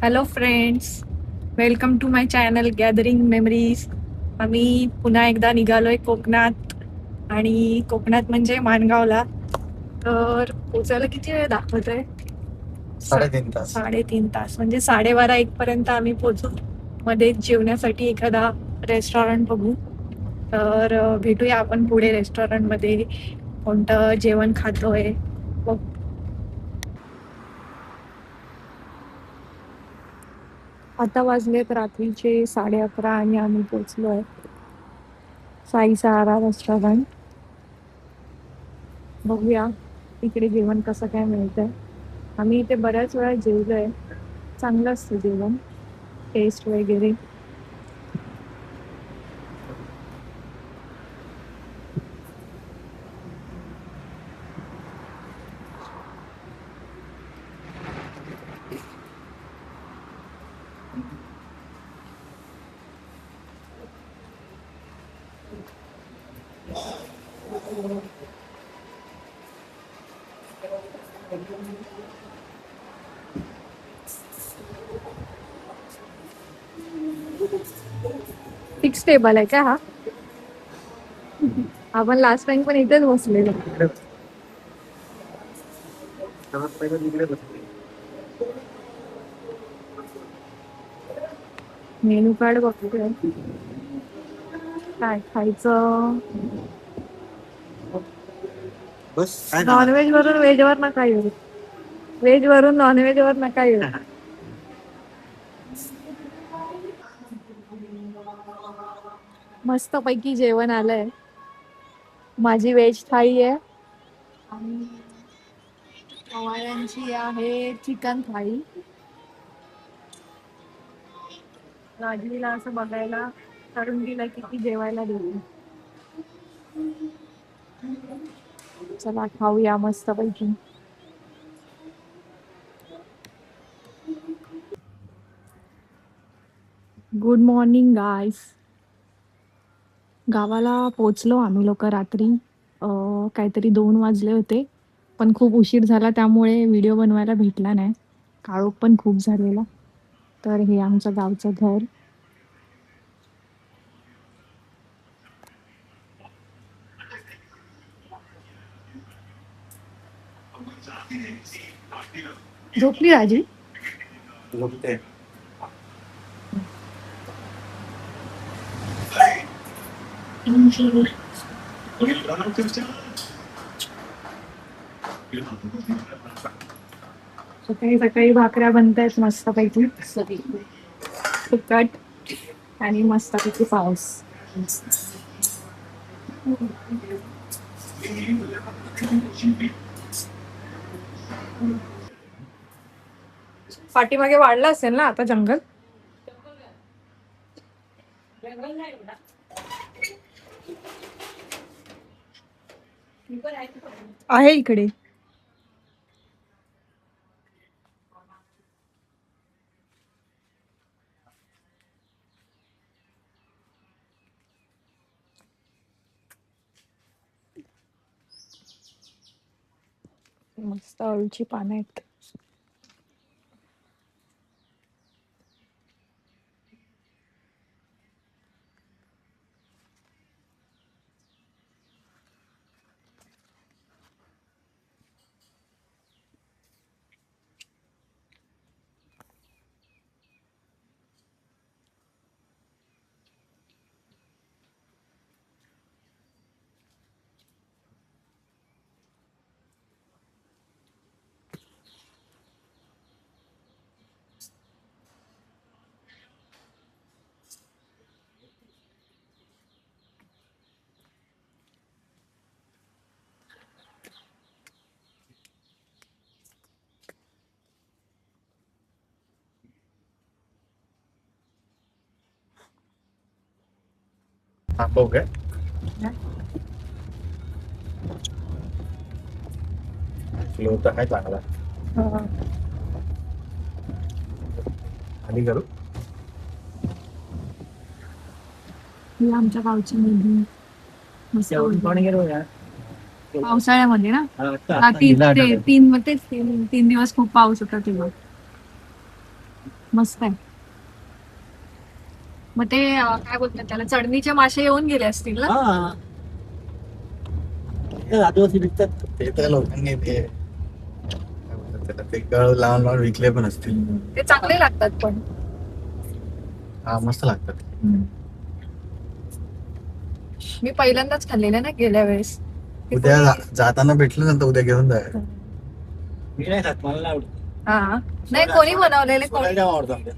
Hello friends, welcome to my channel gathering memories. आम्ही पुन्हा एकदा निघालोय कोकणात आणि कोकणात म्हणजे माणगावला. तर पोचायला किती वेळ दाखवतोय? 3.5 तास. 3.5 तास म्हणजे 12:30 पर्यंत आम्ही पोचू. मध्ये जेवण्यासाठी एखादा रेस्टॉरंट बघू. तर भेटूया आपण पुढे रेस्टॉरंटमध्ये कोणतं जेवण खातोय बघ. आता वाजलेत रात्रीचे 11:30 आणि आम्ही पोचलोय साई सहारा रेस्टॉरंट. बघूया इकडे जेवण कसं काय मिळतंय. आम्ही इथे बऱ्याच वेळा जेवलोय, चांगलं असतं जेवण, टेस्ट वगैरे. फिक्स टेबल आहे का हा? आपण लास्ट टाइम पण इथेच बसलेलो. मेनू कार्ड बघतोय काय खायचं. बस काय ना. नॉनव्हेज वरून व्हेज वर नका येऊ, व्हेज वरून नॉनव्हेज वर नका येऊ. मस्त पैकी जेवण आलंय. माझी व्हेज थाळी आहे आणि हवाळ्यांची आहे चिकन थाळी. राजवीला असं बघायला करून दिलं किती जेवायला देऊ. चला खाऊया मस्त पैकी. गुड मॉर्निंग गाईस. गावाला पोचलो आम्ही लोक रात्री. काहीतरी 2 वाजले होते, पण खूप उशीर झाला त्यामुळे व्हिडिओ बनवायला भेटला नाही. काळोख पण खूप झालेला. तर हे आमचं गावचं घर. झोपली राजी? झोपते. सकाळी सकाळी भाकऱ्या बनतायत मस्त पैकी, तिखट आणि मस्त पैकी पाऊस. पाठीमागे वाढलं असेल ना आता जंगल? आहे इकडे. मस्त अळूची पानं आहेत. थांबव काय? फ्लो तर आहे चांगला. हा. आणि करू ही आमच्या गावची नदी. मस्त पावसाळ्यामध्ये ना. तीन दिवस खूप पाऊस होता तेव्हा. मस्त आहे. मग ते काय बोलतात त्याला, चढणीचे मासे येऊन गेले असतील ना. हा हे आदिवासी विकतात. ते तर लोकांनी ते काय बोलतात त्याला, ते गळ लावून लावून विकले पण असतील. ते चांगले लागतात पण. हा मस्त लागतात. मी पहिल्यांदाच खाल्लेलं ना गेल्या वेळेस. ते उद्या कोणी- जाताना भेटलं ना तर उद्या घेऊन जाय. मी नाही खात, मला नाही आवडत. हा नाही कोणी बनवलेले कोणी. सोडायला आवडतं आमच्या.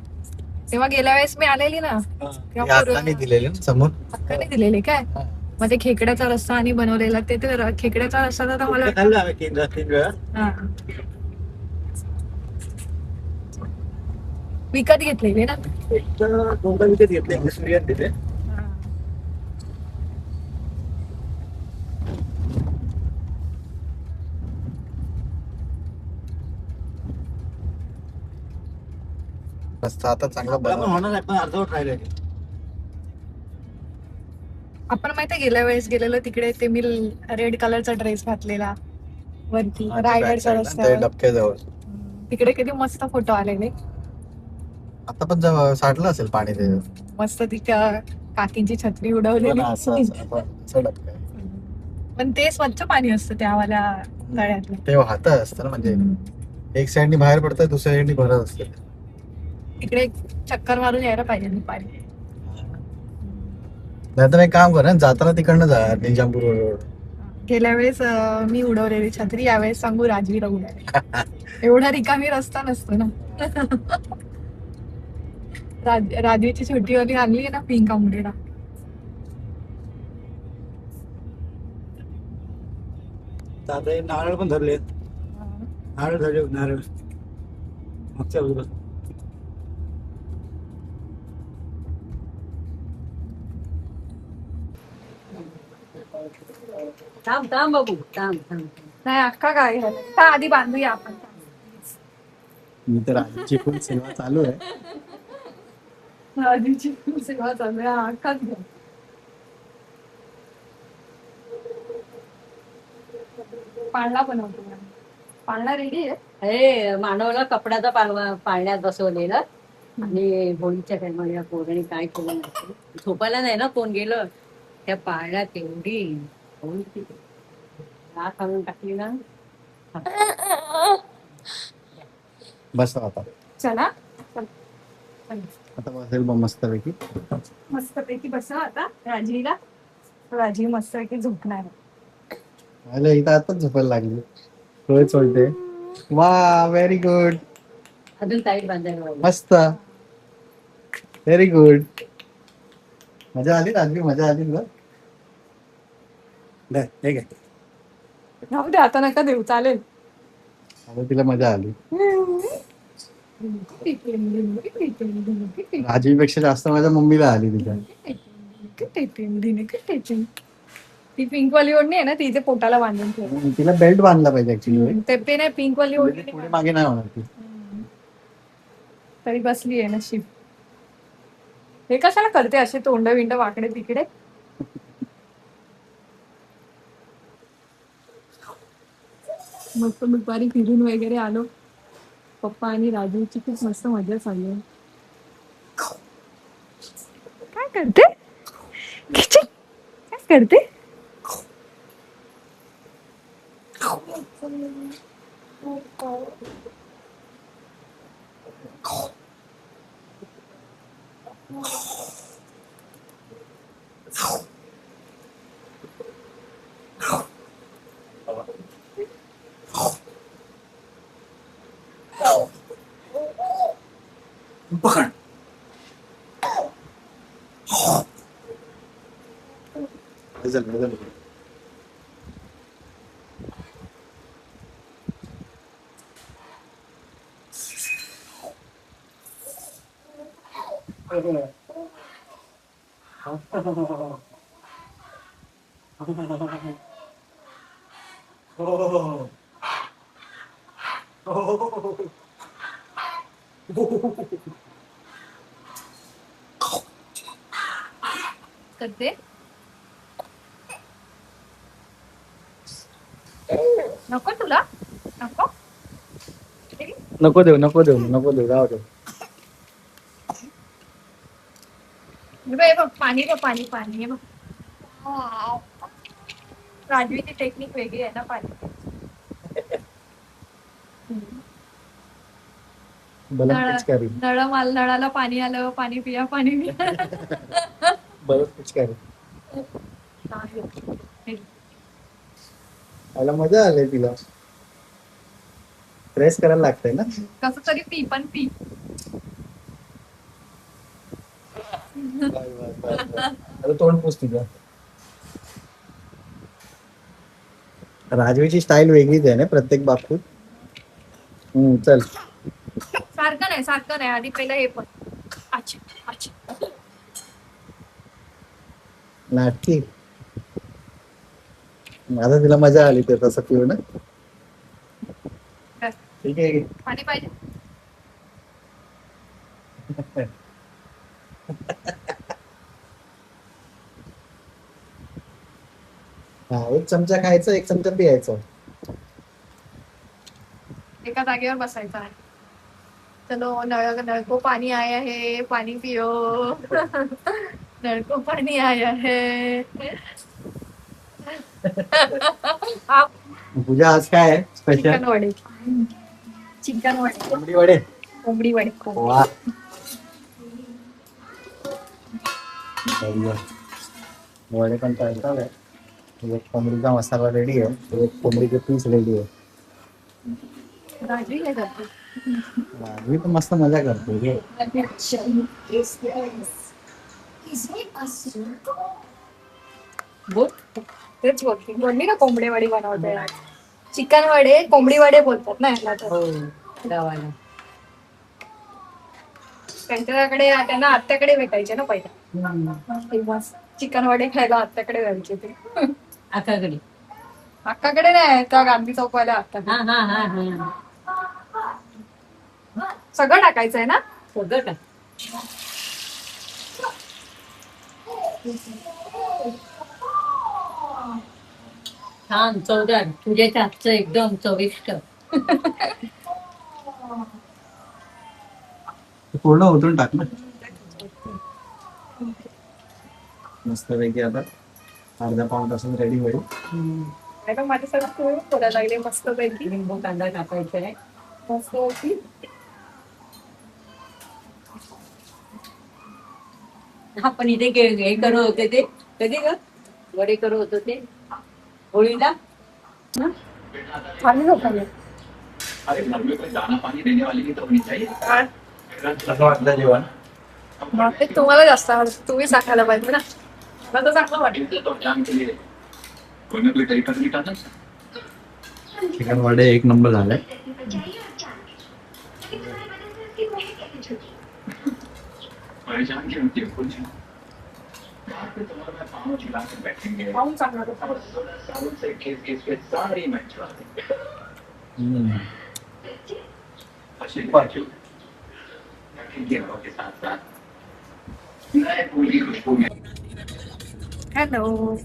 तेव्हा गेल्या वेळेस मी आलेली ना, हा. तेव्हा हाताने दिलेले ना समोर. अक्काने दिलेले काय. हा. मग ते खेकड्याचा रस्सा आणि बनवलेला ते तर खेकड्याचा रस्सा तर मला ते खाल्लं आम्ही 3 वेळा. हा. विकत घेतलेले ना. एक तर 2 विकत घेतले, इंग्लिश मीडियम तिथे. हा. रस्ता आता चांगला आपला पण बनवला. होणार आहे, पण अर्धवट राहिलंय. आपण माहिती गेल्या वेळेस गेलेलो तिकडे, ते मी रेड कलरचा ड्रेस घातलेला वरती हा, ते back रायगडच्या side ला, ते रस्त्यावर. डबक्याजवळ. तिकडे किती मस्त फोटो आलेले. आता पण जवळ साठलं असेल पाणी ते. मस्त तिच्या काकींची छत्री हो उडवलेली. ना, असं डबकं आहे. पण ते स्वच्छ पाणी असतं त्यावाल्या तळ्यातलं. ते वाहत असतं ना, म्हणजे एक साइडनी बाहेर पडतं, दुसऱ्या साइडनी भरत असतं. इकडे एक चक्कर मारून यायला पाहिजे दुपारी. नाही तर एक काम कर ना, जाताना तिकडनं जा निजामपूर रोड. गेल्या वेळेस मी उडवलेली छत्री, यावेळेस सांगू राजवीर उडवले. एवढा रिकामी रस्ता नसतो ना. राजवीची छोटीवाली आणली ना पिंक आंबेडा. तर आता हे नारळ पण धरले. नारळ धरले, नारळ मागच्या बाजूला. थांब थांब बाबू थांब थांब. नाही अक्का काय झालं का आधी बांधूया आपण. मी तर आजची खूप सेवा चालू आहे. राजवीची सेवा चालू आहे, हा अक्काच घ्या. पाळणा बनवतो मॅम. पाळणा रेडी आहे. हे मानवला कपड्याचा पाळण्यात बसवलेलं आणि होळीच्या टायमाला पोराने काय केलं माहिती? झोपायला नाही ना कोण गेलं, त्या पाळण्यात एवढी होळी राख आणून टाकली ना. बस आता चला चल. चल. आता बसेल बा मस्तपैकी. मस्तपैकी बसा आता राजीला. राजी मस्तपैकी झोपणार आहे. अरे इथं आताच झोपायला लागली. डोळे चोळते. वा व्हेरी गुड. अजून टाईट बांधायला लावलं. मस्त. Very good. मजा आली राजवी, मजा आली तुला. धर, हे घे. राहू दे आता नका देऊ चालेल. आता तिला मजा आली. राजवीपेक्षा जास्त माझ्या मम्मीला आली तिच्या. ती पिंक वाली ओढणी आहे ना, ती इथे पोटाला बांधून ठेव. तिला बेल्ट बांधला पाहिजे ऍक्च्युली. ते नाही पिंक वाली ओढणी पुढे मागे नाही होणार ती. तरी बसली आहे नशीब. हे कशाला करते असे तोंड विंड वाकडे तिकडे. मस्त दुपारी फिरून वगैरे आलो. पप्पा आणि राजूची खूप मस्त मजा चालली आहे. काय करते काय करते. पकड. करते नको तुला नको. नको देऊ, नको देऊ, नको देऊ, राहू दे. हे बघ पाणी बघ पाणी पाणी हे बघ. राजवीची टेक्निक वेगळी आहे ना पाणी. बलम पिचकारी. नळाला पाणी आलं पाणी पिया पाणी पिया. बलम पिचकारी. मला मजा आली तिला. प्रेस करायला लागतंय ना. कसं तरी पी पण पी. आता तोंड पुस तुझं. राजवीची स्टाईल वेगळीच आहे ना प्रत्येक बाबतीत. चल. सारखं नाही आधी पहिलं हे पण. अच्छा अच्छा. नाटकी. आता तिला मजा आली ते तसं पिऊ ना. ठीक आहे. पाणी पाहिजे. हा, एक चमचा खायचं, एक चमचा पियायचं. एका जागेवर बसायचं आहे. चलो नळ को पाणी आया है पाणी पियो. नळ को पाणी आया है. पूजा आज काय आहे स्पेशल? चिकन वडे. चिकन वडे. कोंबडी वडे. कोंबडी वडे. वा. वडे पण तळतात आहे. एक कोंबडीचा मसाला रेडी आहे, एक कोंबडीचे पीस रेडी आहे. राजवी काय करते? राजवी तर मस्त मजा करते हे. बोल. तेच बोलली ना कोंबडी वडी बनवते. चिकन वडे कोंबडी वडे बोलतात ना याला तर. गावाला त्यांना आत्याकडे भेटायचे ना पहिला. चिकन वडे खायला आत्याकडे जायचे ते. आकाकडे. अक्काकडे नाही त्या गांधी चौकवाल्या आत्ता. हा हा हा हा. सगळं टाकायचंय ना. सगळं का छान चवदार तुझ्या हातचं एकदम चविष्ट. पूर्ण ओतून टाक ना. मस्त पैकी आता अर्धा पाऊण तासून रेडी होईल. मॅडम माझ्या सगळं तुम्ही बोलायला लागले मस्त पैकी. लिंबू कांदा टाकायचा आहे. मस्त होती. आपण इथे हे करत होते ते कधी ग वडे करत होतो ते होळीला. खाली झोपायला. कसं वाटलं जेवण? ते तुम्हाला जास्त आवडतं तुम्ही सांगायला पाहिजे ना. मला तर चांगलं वाटलं. चिकन वडे एक नंबर झाले. पाहून चांगलं होतं. हॅलो.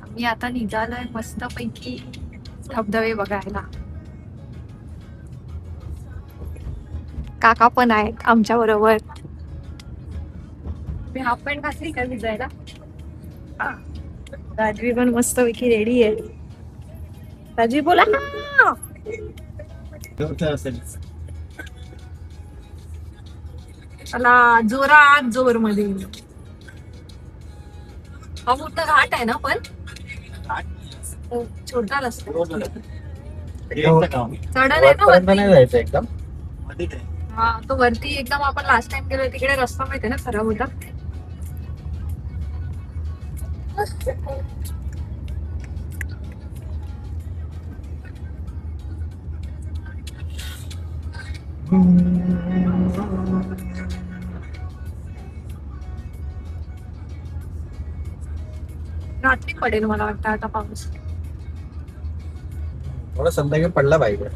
आम्ही आता निघालोय मस्त पैकी धबधबे बघायला. काका पण आहेत आमच्या बरोबर. मी हाफ पॅन्ट घातली का भिजायला. राजवी पण मस्त पैकी रेडी आहे. राजवी बोला. चला जोरात जोर मध्ये. हा मोठा घाट आहे ना पण छोटा रस्ता. चढण आहे ना वरती. नाही जायचं एकदम. हा तो वरती एकदम आपण लास्ट टाइम गेलो तिकडे रस्ता माहिती ना खराब होता. रात्री पडेल मला वाटतं आता पाऊस. थोडा संध्याकाळी पडला पाहिजे.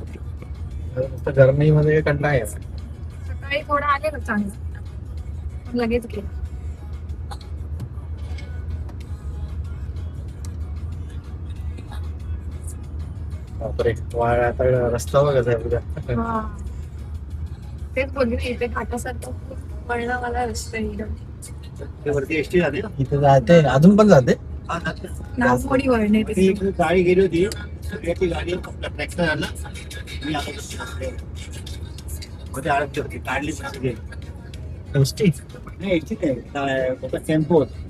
गरमीमध्ये कंटाळा आहे. सकाळी थोडं आले ना चांगलं लगेच गेलं. बापरे आता रस्ता बघा आहे उद्या. तेच बोलली ना इथे घाटासारखं वळणं मला रस्ता एकदम. ते वरती एसटी जाते ना. इथे जाते अजून पण जाते. हा, जाते. नागमोडी वळणे ती एक गाडी गेली होती ती गाडी ट्रॅक्टर आला मी आता मध्ये अडकली होती काढली सगळी. एसटी नाही एसटी काय टेम्पो होता.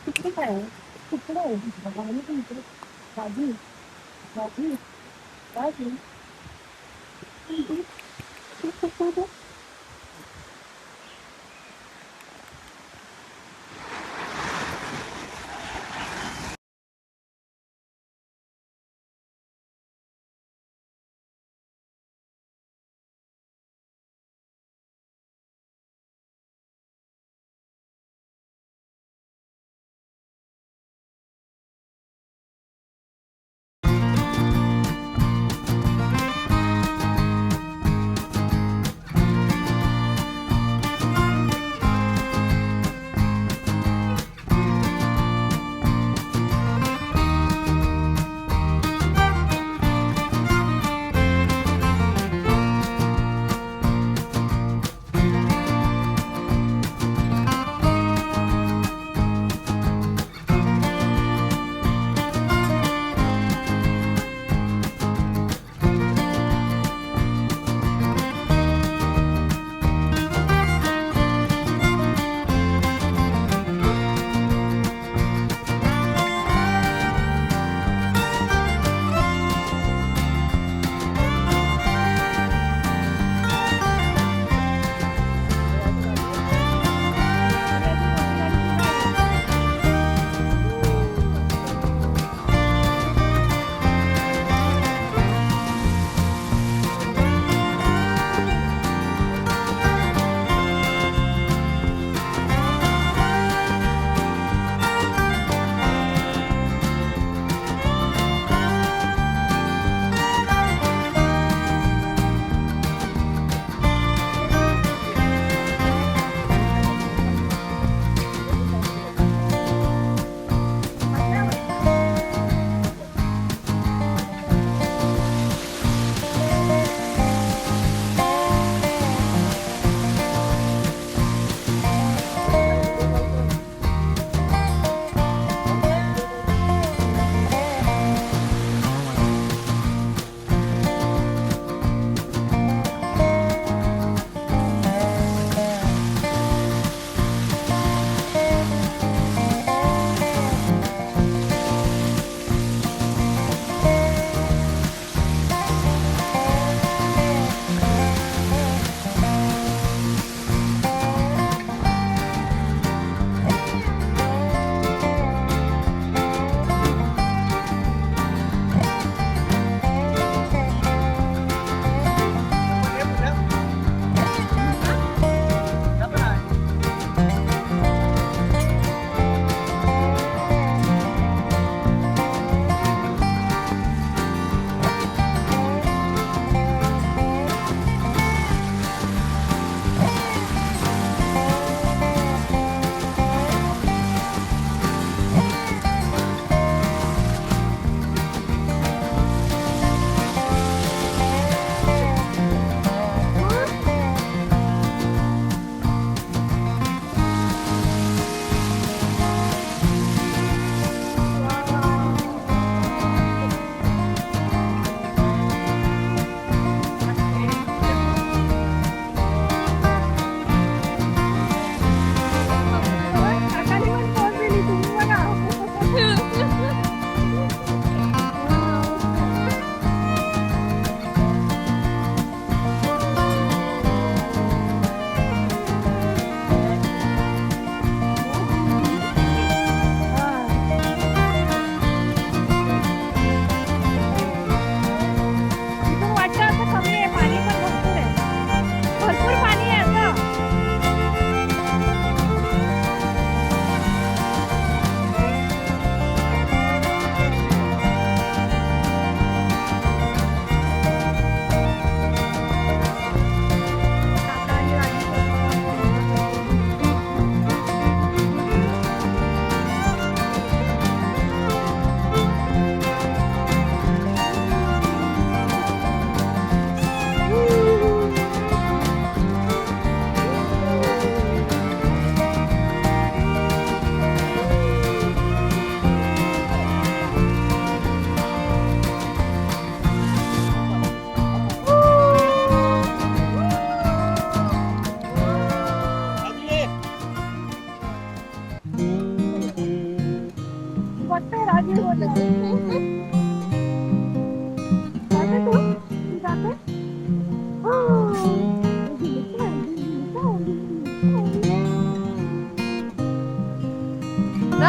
कुठे काय कुठे आहे बाजू बाजू बाजू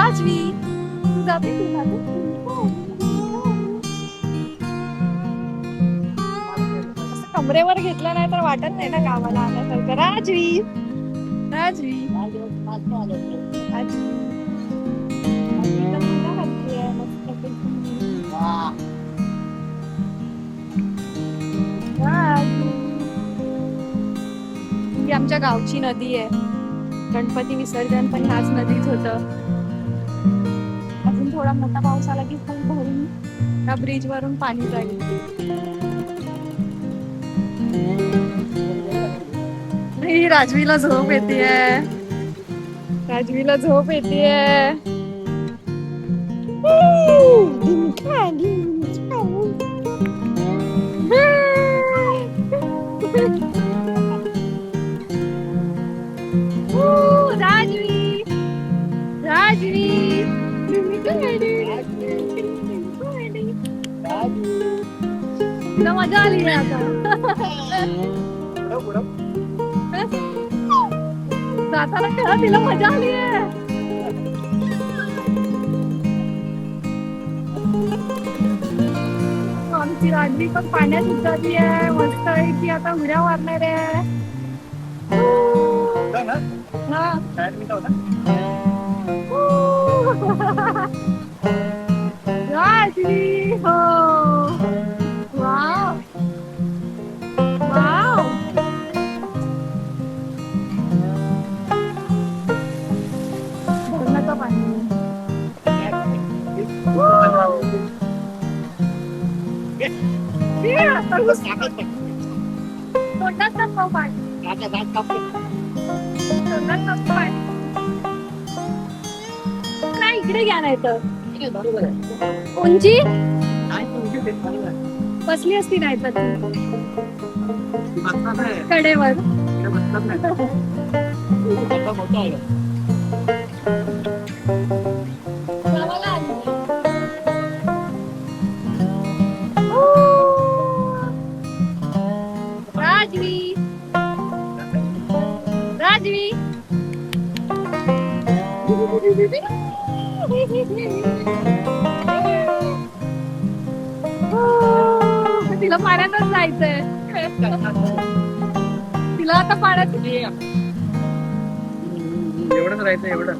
राजवी जाते तू ना असं कमरेवर घेतलं नाही तर वाटत नाही ना गावाला आल्यासारखं. राजवी राजवी राजवी तर पुन्हा हलतीये मस्तपैकी. राजवी. ही आमच्या गावची नदी आहे. गणपती विसर्जन पण ह्याच नदीत होतं. अजून थोडा मोठा पाऊस आला की फुल भरून त्या ब्रिज वरून पाणी जाईल. ही राजवीला झोप येतेय. राजवीला झोप येतेय. राजवी राजवी तिला मजा आली आहे आता. जाताना खेळा तिला मजा आली आहे. आमची राजवी पण पाण्यात उतरली आहे. मस्त आहे की आता उड्या मारणार आहे. हा राजवी हो वाव वाव. धरणाचं पाणी तोंडात नको पाणी. तोंडात नको पाणी. नाही इकडे घ्या नाही तर उंची बसली असती नाही तर कडेवर. गावाला आली. राजवी राजवी तिला पाण्यातच जायचंय. तिला आता पाण्यात एवढंच राहायचं एवढं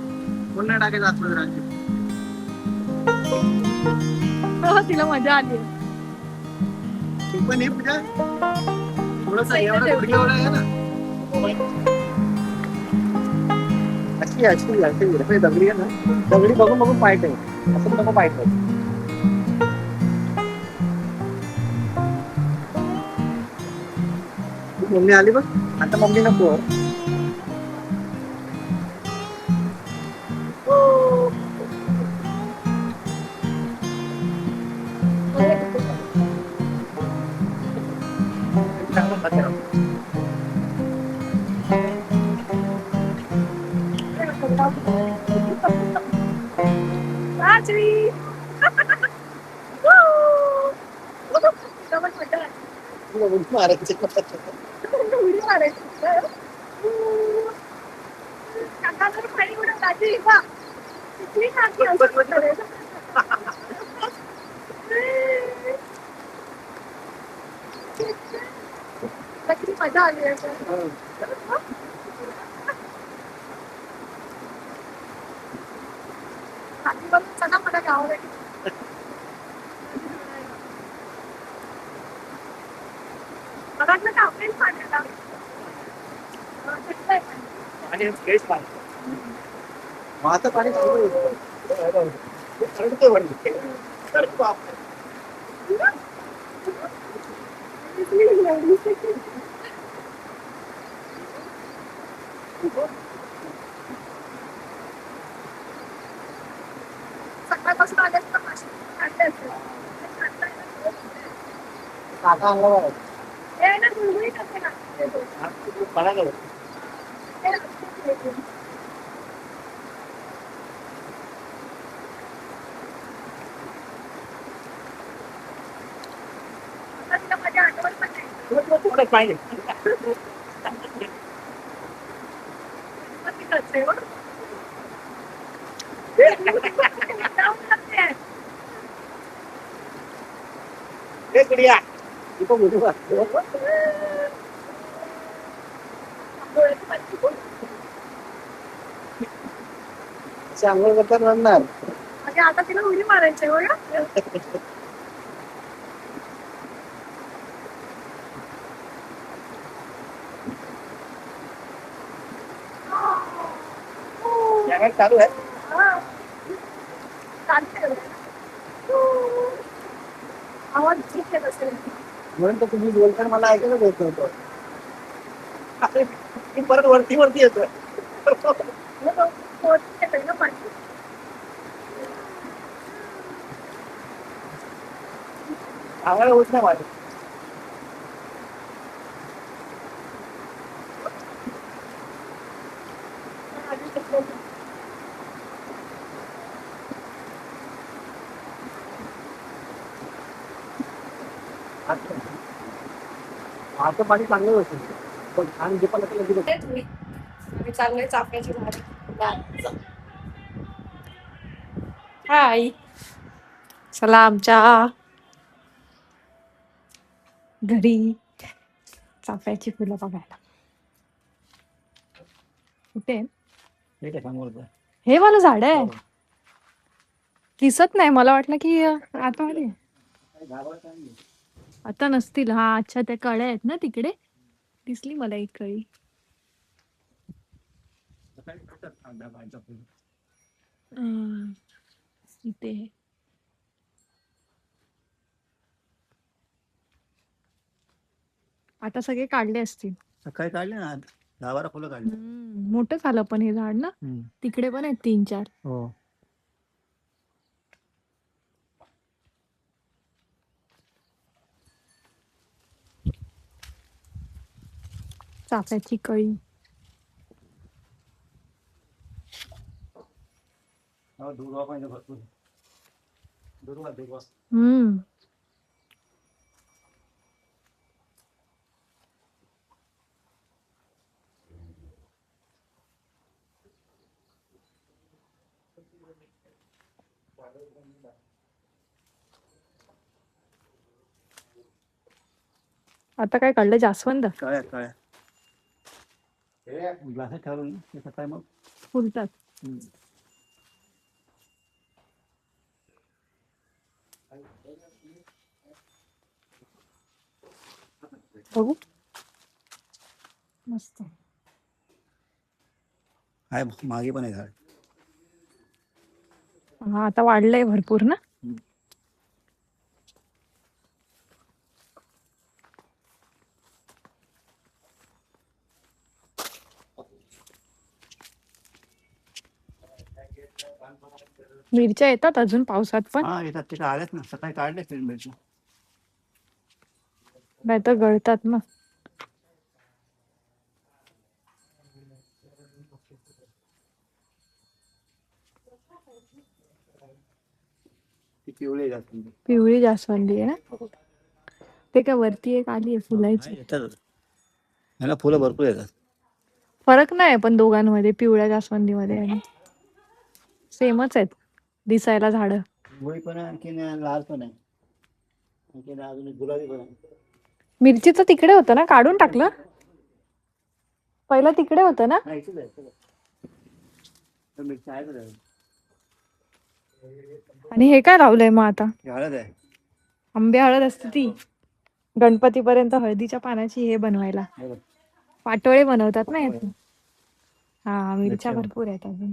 पुन्हा टाकायचं आतमध्ये राहायचं. तिला मजा आली. तू पण ये पूजा थोडंसं एवढं गुडघ्यावर आहे ना. अशी अशी अशी दगडी आहे ना. दगडी बघून बघून पाय ठेव. असं नको पाय ठेव. मम्मी आली बघ आता. मम्मी नको राजवी मारायचं. उडी मारायची. काका जर खाली उडत राजवी बा किती काकी असं करायचं. किती मजा आली आहे. चला मला गावाला मला वाटलं का आपलेच पाण्याला आणि केस पाणी माझं पाणी चालू आहे. सकाळपासून आले तर काका अंगावर पडायला माझ्या आठवण पण थोडं पाहिजे. आंघोळ करतात म्हणणार. आता तिला उडी मारायची बघा. चालू आहे आवाज ठीक आहे असेल. म्हणून तर तुम्ही बोलताना मला ऐकायला येत होतं. ती परत वरती वरती येतोय. आम्हाला होत नाही माझं. आता पाणी चांगलं होतं पण आणि जे पण आम्ही चाललोय चाफ्याची झाड. हाय, चला आमच्या घरी चाफ्याची फुलं बघायला. कुठे आहे? ठीक आहे समोर हे वाला झाड आहे. दिसत नाही, मला वाटलं की आतमध्ये आहे. आता नसतील. हा अच्छा, त्या कळ्या आहेत ना तिकडे. दिसली मला एक कळी. इथे आता सगळे काढले असतील. सकाळी काढले ना 10-12 फुलं काढली. मोठं झालं पण हे झाड ना. तिकडे पण आहेत 3-4. हो चाफ्याची कळी. दुर्वा पाहिजे भरपूर. दुर्वा दुर्वा आता काय काढलं? जास्वंद काळ्या काळ्या ग्लासात ठेवलं ना ते सकाळी मग फुलतात. बघू, मस्त आहे. मागे पण आहे झाड. हा आता वाढलंय भरपूर ना. मिरच्या येतात अजून पावसात पण. हा येतात तिथे आल्यात ना. सकाळी काढले मिरची. नाही तर गळतात ना. पिवळे जास्वंदी. पिवळी जास्वंदी आहे ना. ते काय वरती एक आली आहे फुलाची. येतात ह्याला फुलं भरपूर येतात. फरक नाही पण दोघांमध्ये, पिवळ्या जास्वंदीमध्ये आणि सेमच आहेत दिसायला झाड. पिवळी पण आहे आणखी लाल पण आहे. आणखी अजून गुलाबी पण आहे. मिरचीचं तिकडे होतं ना, काढून टाकलं. पहिलं तिकडे होतं ना. नाही इथेच आहे. मिरची आहे तर आणि हे काय लावलंय मग आता? हळद आहे. आंबे हळद असते ती गणपतीपर्यंत हळदीच्या पानाची हे बनवायला पाटोळे बनवतात ना याचे. हा मिरच्या भरपूर आहेत अजून.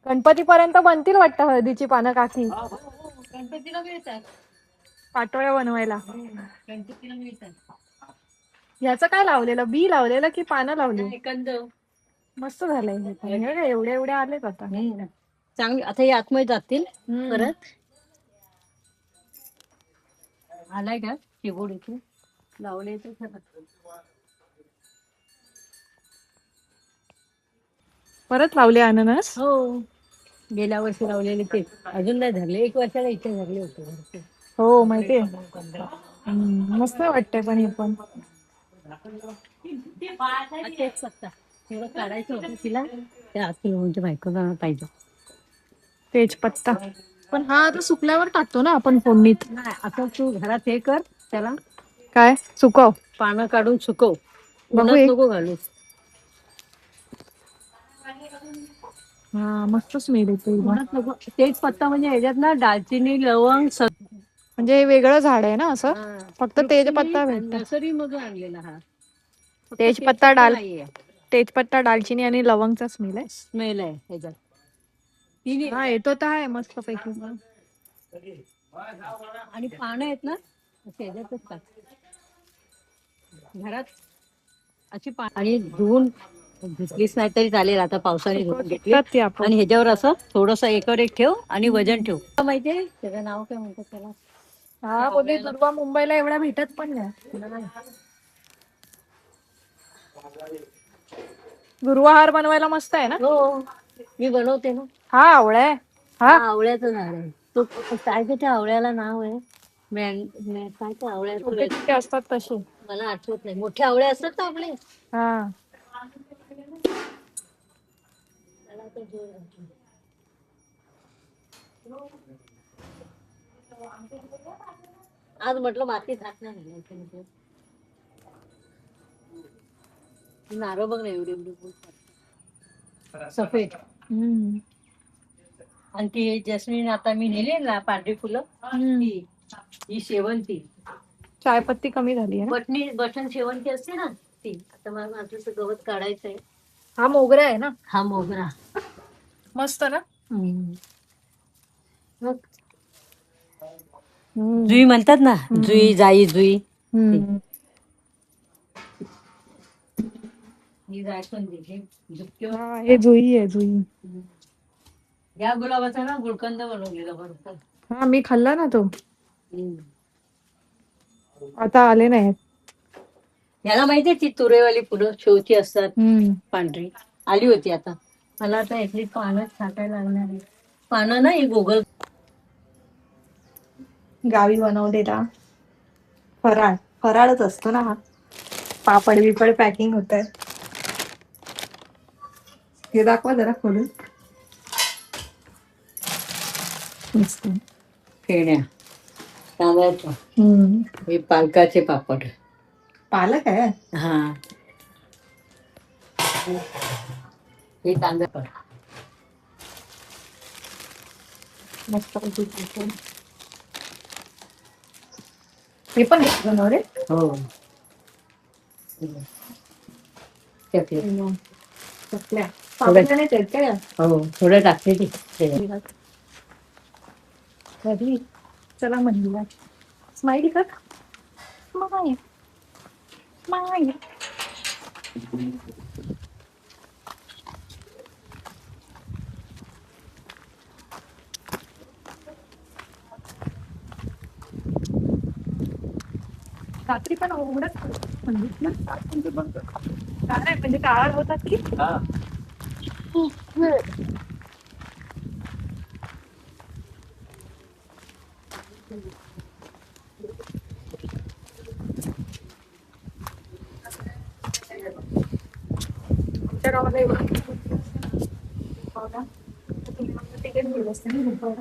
गणपतीपर्यंत बनतील वाटतं हळदीची पानं काकी. गणपतीला मिळतात. पाटोळ्या बनवायला. गणपतीला मिळतात. ह्याचं काय लावलेलं? बी लावलेलं की पानं लावली? कंद. मस्त झालंय हे पण. हे काय एवढे एवढे आलेत आता. चांगली. आता हे आतमध्ये जातील परत. आलाय का शेबोड इथे लावले तर खरं. परत लावले अननस. हो गेल्या वर्षी लावलेले तेच अजून नाही धरले. 1 वर्षाला इथे धरले होते. हो माहितीये. मस्त वाटतंय पण हे पण. तेच पत्ता थोडं काढायचं होतं तिला. त्या असतील म्हणजे बायकोला पाहिजे. तेजपत्ता पण हा आता सुकल्यावर टाकतो ना आपण फोडणीत. नाही असं तू घरात हे कर त्याला काय सुकव. पानं काढून सुकव. बघू उन्हात एक. नको घालूस. हा मस्त स्मेल येतो. उन्हात नको. तेच पत्ता म्हणजे ह्याच्यात ना दालचिनी लवंग म्हणजे हे वेगळं झाड आहे ना असं. फक्त तेजपत्ता भेटतो. नर्सरी मधून आणलेला हा. फक्त तेजपत्ता नाहीये. तेजपत्ता दालचिनी आणि लवंगचा स्मेल आहे. स्मेल आहे ह्याच्यात. तिने हा येतो तर आहे मस्त पैकी. आणि पानं आहेत ना ह्याच्यातच टाक. घरात अशी आणि धुवून धुतलीच नाही तरी चालेल. आता पावसाने धुवून घेतली. सुकतात ती आपण. आणि ह्याच्यावर असं थोडस एकावर एक ठेव आणि वजन ठेव. माहितीये त्याचं नाव काय म्हणतात त्याला. हा बोलली दुर्वा मुंबईला एवढ्या भेटत पण नाही. दुर्वा हार बनवायला मस्त आहे ना. हो मी बनवते ना. हा आवळा आहे. हा आवळ्याचं झाड आहे. तो काय ते त्या आवळ्याला नाव आहे. काय ते आवळ्याचं छोटे असतात तसे. मला आठवत नाही. मोठे आवळे असतात ना आपले. हा त्याला आता जोर आहे. आज म्हटलं मातीत हात नाही घालायचे. नारळ बघ ना एवढी एवढी सफेद. आणि ती जस्मिन आता मी नेली ना पांढरी फुलं ही शेवंती. चायपत्ती कमी झाली आहे ना. बटन शेवंती असते ना ती. आता मला माझं गवत काढायचंय. हा मोगरा आहे ना. हा मोगरा मस्त ना. जुई म्हणतात ना. जुई जाई जुई. ही जायफळ हे जुई आहे जुई. या गुलाबाचा ना गुलकंद बनवलेला बरोबर. हा मी खाल्ला ना तो. आता आले नाही. याला माहितीये ती तुरेवाली फुलं शोची असतात पांढरी. आली होती आता. मला आता यातली पानं छाटायला लागणार आहे. पानं ना ही गोगल गावी बनवलेला फराळच असतो ना हा. पापड बिपड पॅकिंग होत आहे. हे दाखवा जरा खोलून. फेण्या तांदळाच्या. हे पालकाचे पापड. पालक आहे. हा हे तांदळ मस्त. हे पण बनव रे. हो चकल्या पापड नाही आहेत काय. हो थोडं टाकते ती. चला म्हणूया स्माइल कर. Smile smile. रात्री पण उघडच काय म्हणजे काळा होतात की. आमच्या गावाला एवढं तिकीट मिळत असते ना.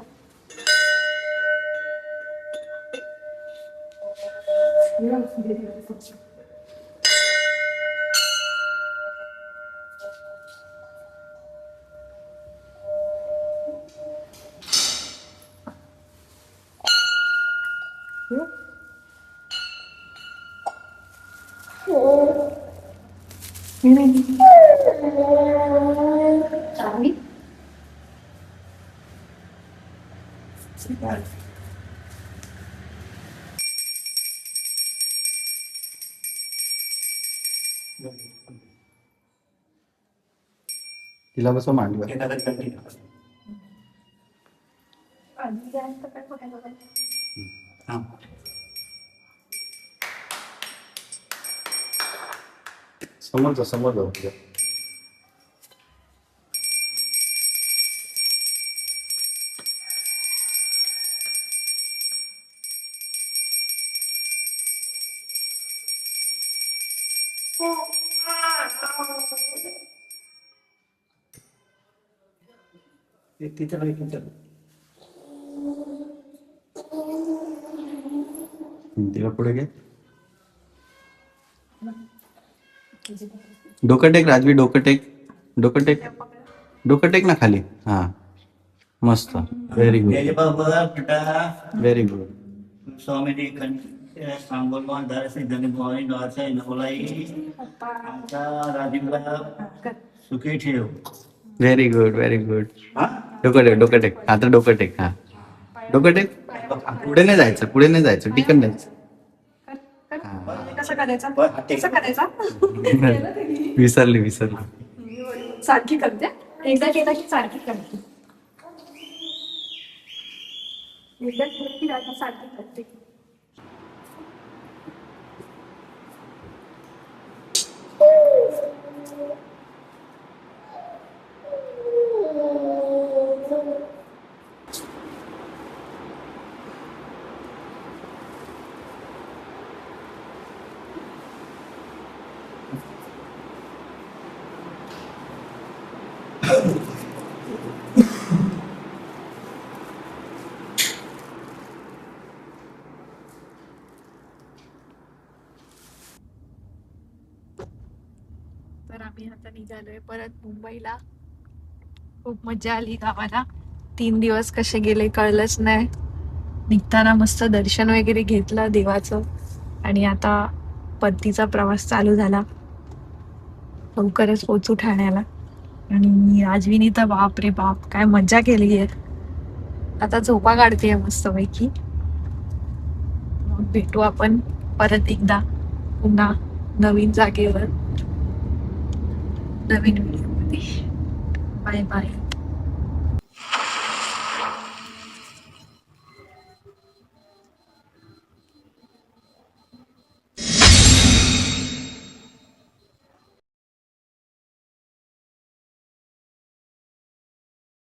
चावी तिला कसं मांडलं. समोर जाऊ. तिथे नाही तिथे तिला पुढे घे. डोकं टेक राजवी, डोकं टेक, डोकं टेक, डोकं टेक ना खाली. हा मस्त, व्हेरी गुड, व्हेरी गुड. स्वामी सांगोल धर सिद्ध भवानी द्वारचा नवलाई राजीवला सुखी ठेव. Very good, very good. हा डोकं टेक, डोकं टेक. आता डोकं टेक. हा डोकं टेक. पुढे नाही जायचं, पुढे नाही जायचं, टिकन जायचं. कसं करायचं कसं करायचं विसरली. सारखी करते एकदा केला की सारखी करते एकदा केलं की आता सारखी करते. तर आम्ही आता निघालोय परत मुंबईला. खूप मजा आली गावाला. 3 दिवस कसे गेले कळलंच नाही. निघताना मस्त दर्शन वगैरे घेतलं देवाचं आणि आता परतीचा प्रवास चालू झाला. लवकरच पोचू ठाण्याला. आणि राजवीने तर बाप रे बाप काय मजा केली आहे. आता झोपा काढते मस्तपैकी. मग भेटू आपण परत एकदा पुन्हा नवीन जागेवर नवीन व्हिडिओ मध्ये. Bye bye.